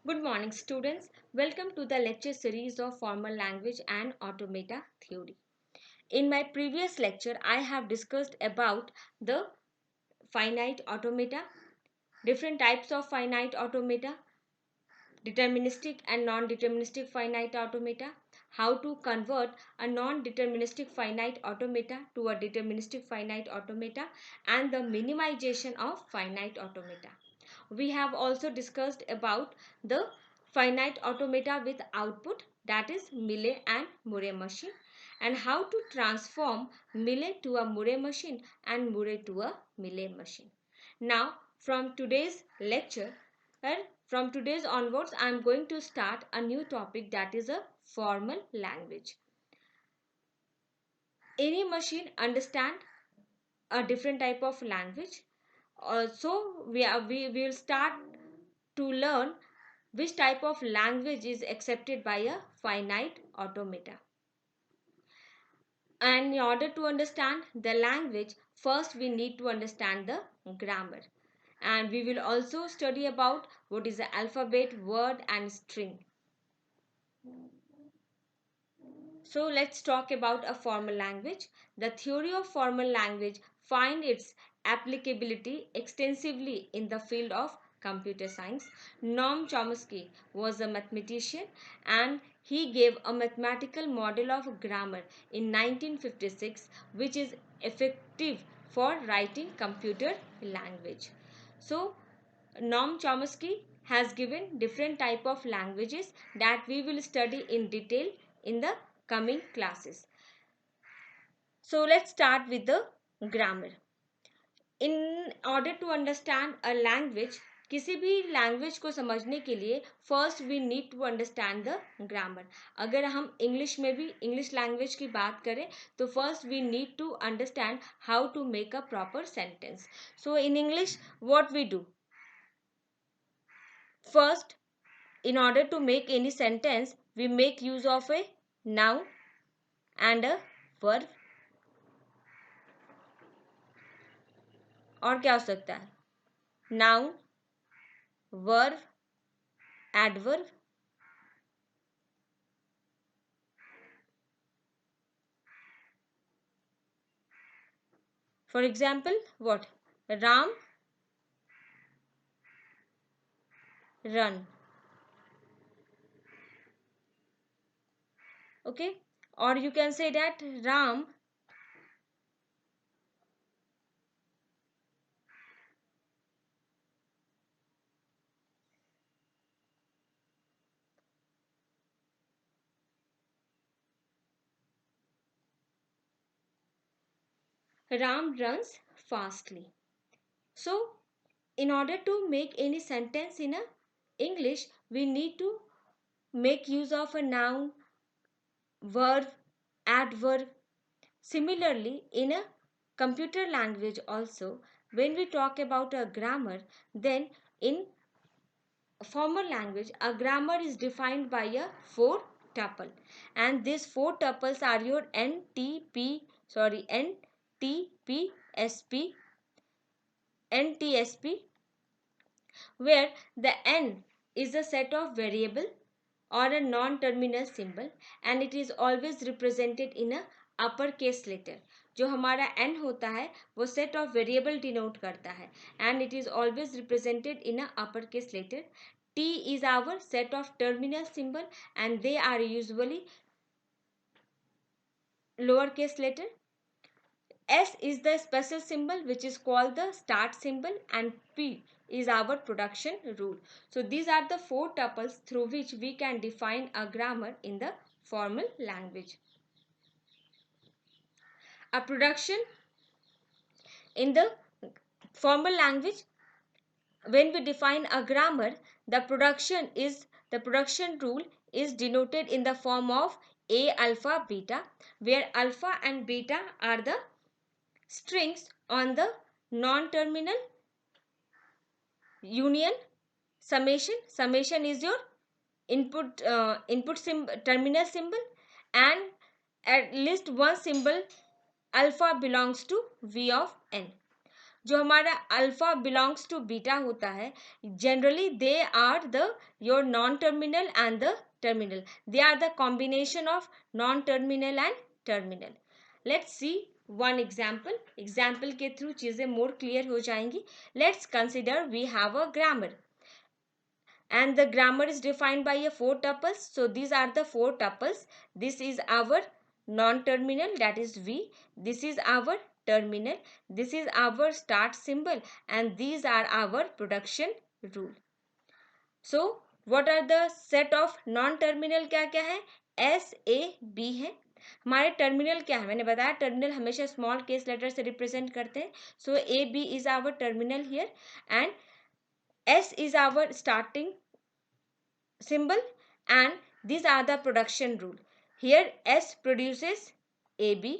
Good morning, students. Welcome to the lecture series of Formal Language and Automata Theory. In my previous lecture, I have discussed about the finite automata, different types of finite automata, deterministic and non-deterministic finite automata, how to convert a non-deterministic finite automata to a deterministic finite automata, and the minimization of finite automata. We have also discussed about the finite automata with output, that is Millet and Murray machine, and how to transform Millet to a Murray machine and Murray to a Millet machine. Now from today's onwards, I am going to start a new topic, that is a formal language. Any machine understand a different type of language. So we will start to learn which type of language is accepted by a finite automata. And in order to understand the language, first we need to understand the grammar. And we will also study about what is the alphabet, word and string. So let's talk about a formal language. The theory of formal language finds its applicability extensively in the field of computer science. Noam Chomsky was a mathematician and he gave a mathematical model of grammar in 1956, which is effective for writing computer language. So Noam Chomsky has given different type of languages that we will study in detail in the coming classes. So let's start with the grammar. In order to understand a language, किसी भी language को समझने के लिए first we need to understand the grammar. अगर हम English में भी इंग्लिश लैंग्वेज की बात करें तो first we need to understand how to make a proper sentence. So in English what we do first, in order to make any sentence, we make use of a noun and a verb. और क्या हो सकता है? Noun, verb, adverb. For example, what? Ram run. Okay, or you can say that Ram runs fastly. So in order to make any sentence in a English, we need to make use of a noun, verb, adverb. Similarly, in a computer language also, when we talk about a grammar, then in formal language, a grammar is defined by a four tuple, and these four tuples are your NTPSP, NTSP, where the N is a set of variable or a non-terminal symbol and it is always represented in a upper case letter. जो हमारा n होता है वो set of variable denote करता है and it is always represented in a upper case letter. T is our set of terminal symbol and they are usually lowercase letter. S is the special symbol which is called the start symbol and P is our production rule. So these are the four tuples through which we can define a grammar in the formal language. A production in the formal language, when we define a grammar, the production rule is denoted in the form of A, alpha, beta, where alpha and beta are the strings on the non-terminal union. Summation is your terminal symbol, and at least one symbol alpha belongs to V of n. जो हमारा alpha belongs to beta होता है, generally they are the your non terminal and the terminal, they are the combination of non terminal and terminal. Let's see one example के through चीजें more clear हो जाएंगी. Let's consider we have a grammar and the grammar is defined by a four tuples. So these are the four tuples. This is our non-terminal, that is V. This is our terminal. This is our start symbol, and these are our production rule. So what are the set of non-terminal? क्या क्या है? S, A, B है. हमारे terminal क्या है? मैंने बताया terminal हमेशा स्मॉल केस लेटर से रिप्रेजेंट करते हैं. So A B is our terminal here, and S is our starting symbol, and these are the production rule. Here S produces AB,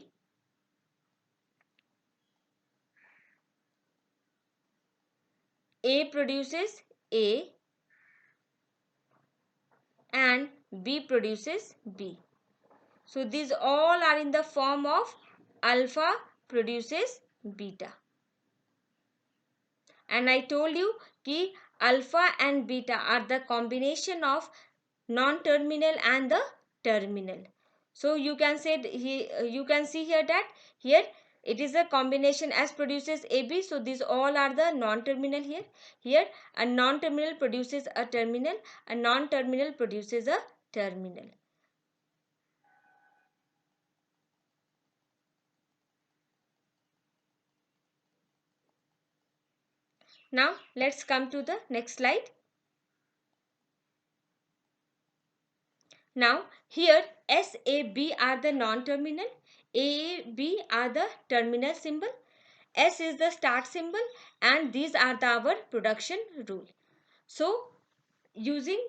A produces A, and B produces B. So these all are in the form of alpha produces beta. And I told you कि alpha and beta are the combination of non-terminal and the terminal. So you can say you can see here that here it is a combination S produces AB. So these all are the non-terminal here. Here a non-terminal produces a terminal, a non-terminal produces a terminal. Now let's come to the next slide. Now here S, A, B are the non-terminal, A, B are the terminal symbol, S is the start symbol, and these are our production rule. So using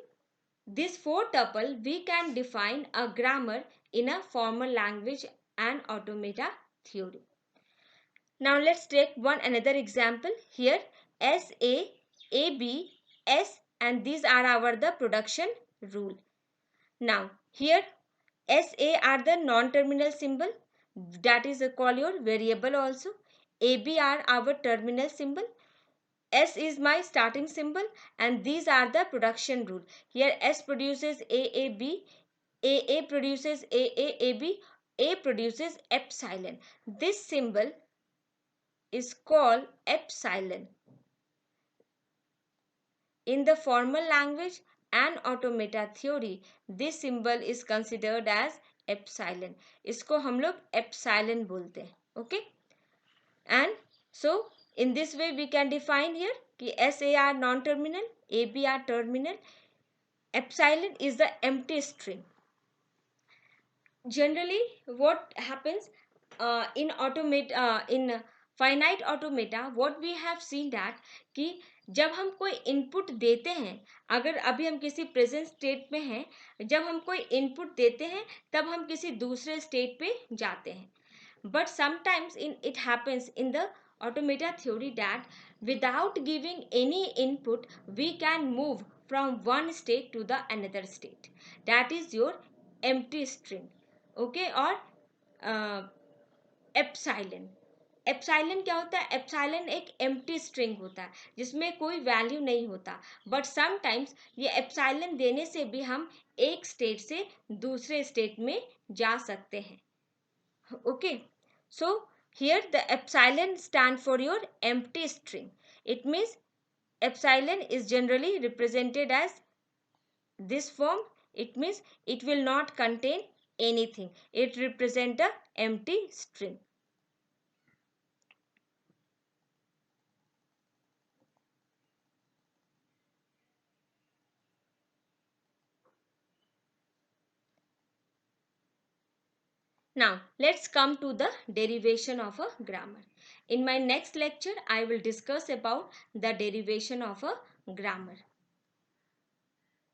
this four tuple, we can define a grammar in a formal language and automata theory. Now let's take one another example. Here S, A, B, S, and these are our the production rule. Now here SA are the non-terminal symbol, that is call your variable also. AB are our terminal symbol. S is my starting symbol, and these are the production rule. Here S produces AAB, AA produces AAAB, A produces epsilon. This symbol is called epsilon. In the formal language and automata theory, this symbol is considered as epsilon. इसको हम लोग epsilon बोलते हैं. Okay? And so in this way we can define here कि SA are non-terminal, AB are terminal. Epsilon is the empty string. Generally what happens in finite automata, what we have seen that कि जब हम कोई input देते हैं, अगर अभी हम किसी प्रेजेंट स्टेट में हैं, जब हम कोई इनपुट देते हैं तब हम किसी दूसरे स्टेट पे जाते हैं. But sometimes it happens in the automata theory that without giving any input we can move from one state to the another state. That is your empty string. Okay? Or epsilon. Epsilon क्या होता है? Epsilon एक empty string होता है जिसमें कोई value नहीं होता. बट समटाइम्स ये एप्साइलन देने से भी हम एक स्टेट से दूसरे स्टेट में जा सकते हैं. Okay, so here the epsilon stand for your empty string. It means epsilon is generally represented as this form. It means it will not contain anything. It represents a empty string. Now let's come to the derivation of a grammar. In my next lecture I will discuss about the derivation of a grammar.